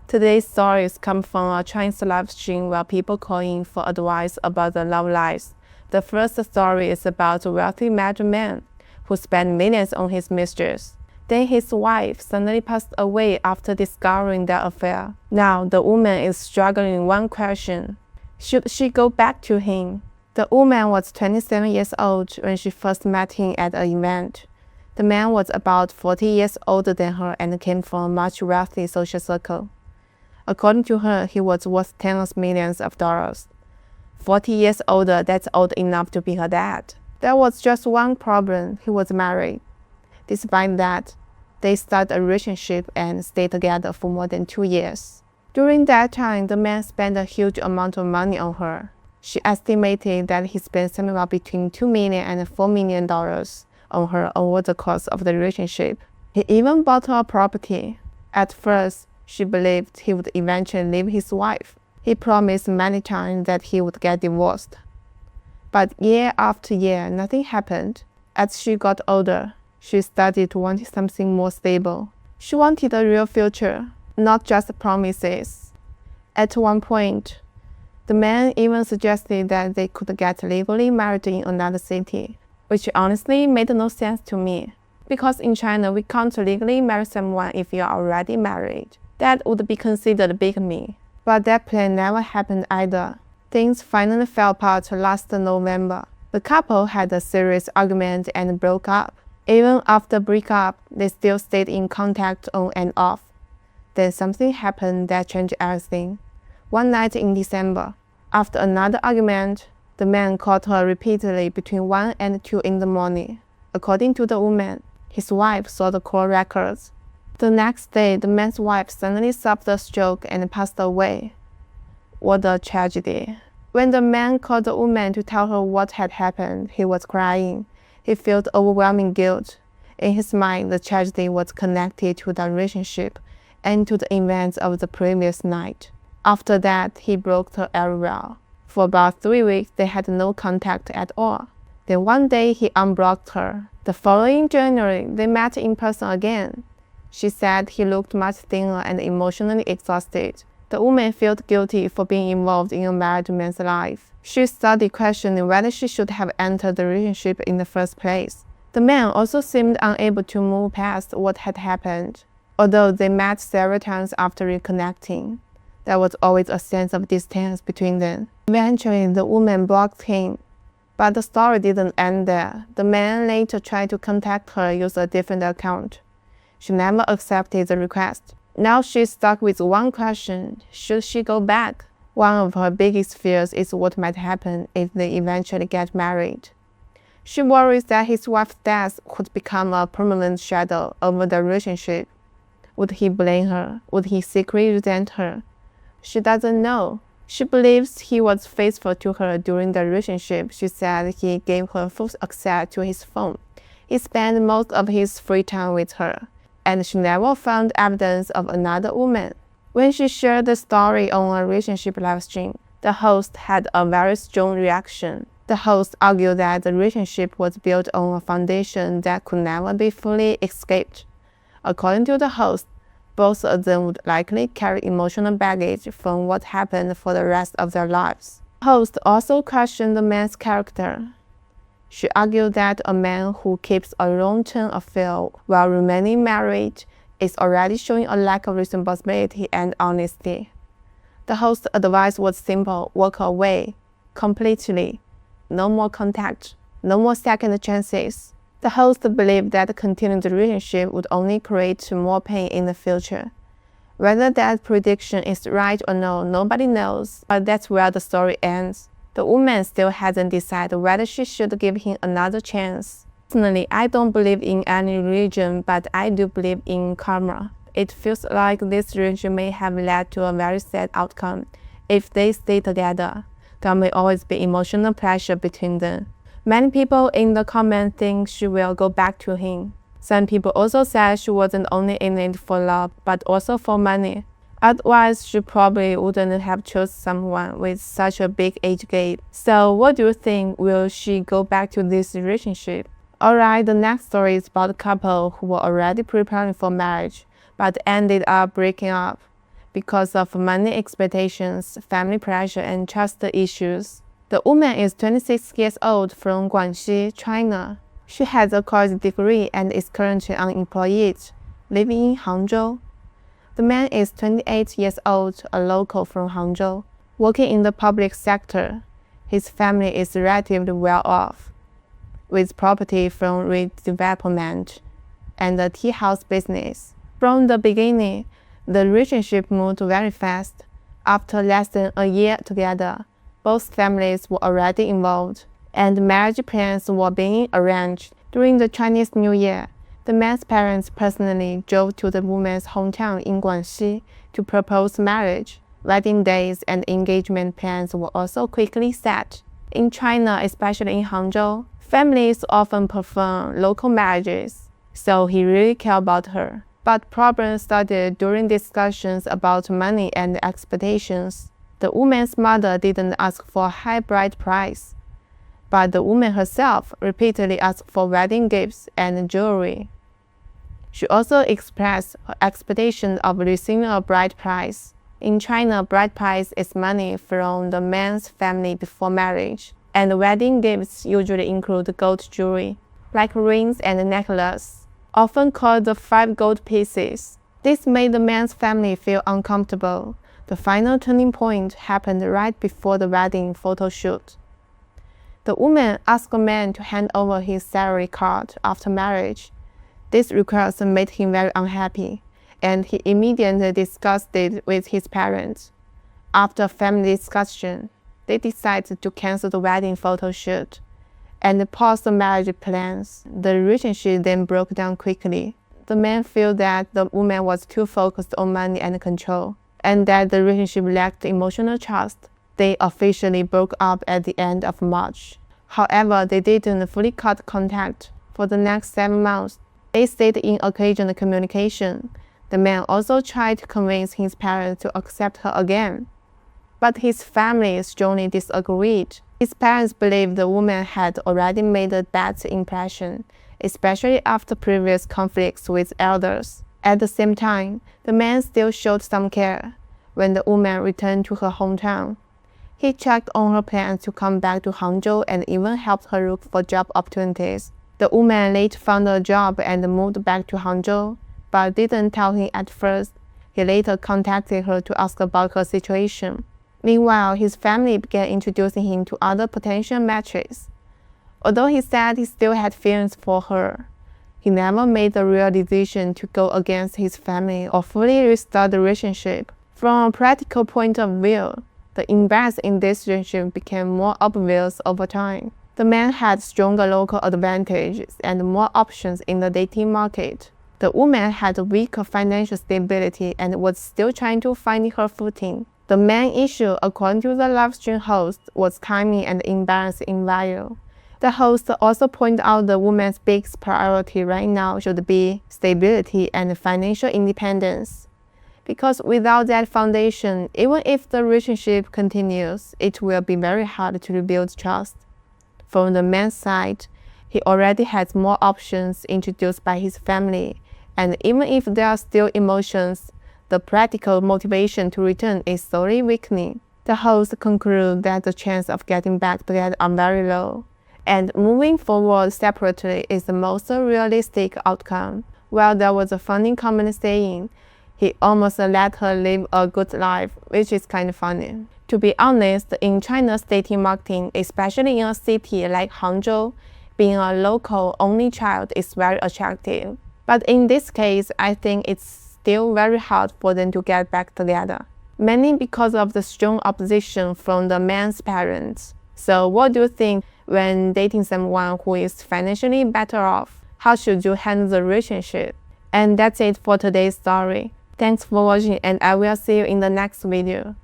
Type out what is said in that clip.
Today's stories come from a Chinese live stream where people call in for advice about their love lives. The first story is about a wealthy married man who spent millions on his mistress. Then his wife suddenly passed away after discovering their affair. Now the woman is struggling with one question: should she go back to him? The woman was 27 years old when she first met him at an event. The man was about 40 years older than her and came from a much wealthy social circle. According to her, he was worth tens of millions of dollars. 40 years older, that's old enough to be her dad. There was just one problem: he was married. Despite that, they started a relationship and stayed together for more than 2 years. During that time, the man spent a huge amount of money on her. She estimated that he spent somewhere between $2 million and $4 million on her over the course of the relationship. He even bought her a property. At first, she believed he would eventually leave his wife. He promised many times that he would get divorced. But year after year, nothing happened. As she got older, she started to want something more stable. She wanted a real future, not just promises. At one point, the man even suggested that they could get legally married in another city, which honestly made no sense to me. Because in China, we can't legally marry someone if you are already married. That would be considered bigamy. But that plan never happened either. Things finally fell apart last November. The couple had a serious argument and broke up. Even after breakup, they still stayed in contact on and off. Then something happened that changed everything. One night in December, after another argument, the man called her repeatedly between 1 and 2 in the morning. According to the woman, his wife saw the call records. The next day, the man's wife suddenly suffered a stroke and passed away. What a tragedy. When the man called the woman to tell her what had happened, he was crying. He felt overwhelming guilt. In his mind, the tragedy was connected to the relationship and to the events of the previous night. After that, he broke her everywhere. For about 3 weeks, they had no contact at all. Then one day, he unblocked her. The following January, they met in person again. She said he looked much thinner and emotionally exhausted. The woman felt guilty for being involved in a married man's life. She started questioning whether she should have entered the relationship in the first place. The man also seemed unable to move past what had happened. Although they met several times after reconnecting, there was always a sense of distance between them. Eventually, the woman blocked him. But the story didn't end there. The man later tried to contact her using a different account. She never accepted the request. Now she's stuck with one question: should she go back? One of her biggest fears is what might happen if they eventually get married. She worries that his wife's death could become a permanent shadow over the relationship. Would he blame her? Would he secretly resent her? She doesn't know. She believes he was faithful to her during the relationship. She said he gave her full access to his phone. He spent most of his free time with her, and she never found evidence of another woman. When she shared the story on a relationship live stream, the host had a very strong reaction. The host argued that the relationship was built on a foundation that could never be fully escaped. According to the host, both of them would likely carry emotional baggage from what happened for the rest of their lives. The host also questioned the man's character. She argued that a man who keeps a long-term affair while remaining married is already showing a lack of responsibility and honesty. The host's advice was simple: walk away completely. No more contact, no more second chances. The host believed that continuing the relationship would only create more pain in the future. Whether that prediction is right or not, nobody knows, but that's where the story ends. The woman still hasn't decided whether she should give him another chance. Personally, I don't believe in any religion, but I do believe in karma. It feels like this relationship may have led to a very sad outcome. If they stay together, there may always be emotional pressure between them. Many people in the comments think she will go back to him. Some people also said she wasn't only in it for love, but also for money. Otherwise, she probably wouldn't have chosen someone with such a big age gap. So what do you think? Will she go back to this relationship? Alright, the next story is about a couple who were already preparing for marriage, but ended up breaking up. because of money expectations, family pressure, and trust issues. The woman is 26 years old from Guangxi, China. She has a college degree and is currently unemployed, living in Hangzhou. The man is 28 years old, a local from Hangzhou, working in the public sector. His family is relatively well off, with property from redevelopment and a tea house business. From the beginning, the relationship moved very fast. After less than a year together, both families were already involved, and marriage plans were being arranged. During the Chinese New Year, the man's parents personally drove to the woman's hometown in Guangxi to propose marriage. Wedding dates and engagement plans were also quickly set. In China, especially in Hangzhou, families often prefer local marriages, so he really cared about her. But problems started during discussions about money and expectations. The woman's mother didn't ask for a high bride price, but the woman herself repeatedly asked for wedding gifts and jewelry. She also expressed her expectation of receiving a bride price. In China, bride price is money from the man's family before marriage, and wedding gifts usually include gold jewelry, like rings and necklaces, often called the 5 gold pieces. This made the man's family feel uncomfortable. The final turning point happened right before the wedding photo shoot. The woman asked the man to hand over his salary card after marriage. This request made him very unhappy, and he immediately discussed it with his parents. After family discussion, they decided to cancel the wedding photo shoot and pause the marriage plans. The relationship then broke down quickly. The man felt that the woman was too focused on money and control, and that the relationship lacked emotional trust. They officially broke up at the end of March. However, they didn't fully cut contact. For the next 7 months, they stayed in occasional communication. The man also tried to convince his parents to accept her again, but his family strongly disagreed. His parents believed the woman had already made a bad impression, especially after previous conflicts with elders. At the same time, the man still showed some care. When the woman returned to her hometown, he checked on her plans to come back to Hangzhou and even helped her look for job opportunities. The woman later found a job and moved back to Hangzhou, but didn't tell him at first. He later contacted her to ask about her situation. Meanwhile, his family began introducing him to other potential matches. Although he said he still had feelings for her, he never made the real decision to go against his family or fully restart the relationship. From a practical point of view, the imbalance in this relationship became more obvious over time. The man had stronger local advantages and more options in the dating market. The woman had weaker financial stability and was still trying to find her footing. The main issue, according to the live stream host, was timing and imbalance in value. The host also pointed out the woman's biggest priority right now should be stability and financial independence. Because without that foundation, even if the relationship continues, it will be very hard to rebuild trust. From the man's side, he already has more options introduced by his family, and even if there are still emotions, the practical motivation to return is slowly weakening. The host concludes that the chance of getting back together are very low, and moving forward separately is the most realistic outcome. While there was a funny comment saying, he almost let her live a good life, which is kind of funny. To be honest, in China's dating marketing, especially in a city like Hangzhou, being a local only child is very attractive. But in this case, I think it's still very hard for them to get back together, mainly because of the strong opposition from the man's parents. So what do you think when dating someone who is financially better off? How should you handle the relationship? And that's it for today's story. Thanks for watching, and I will see you in the next video.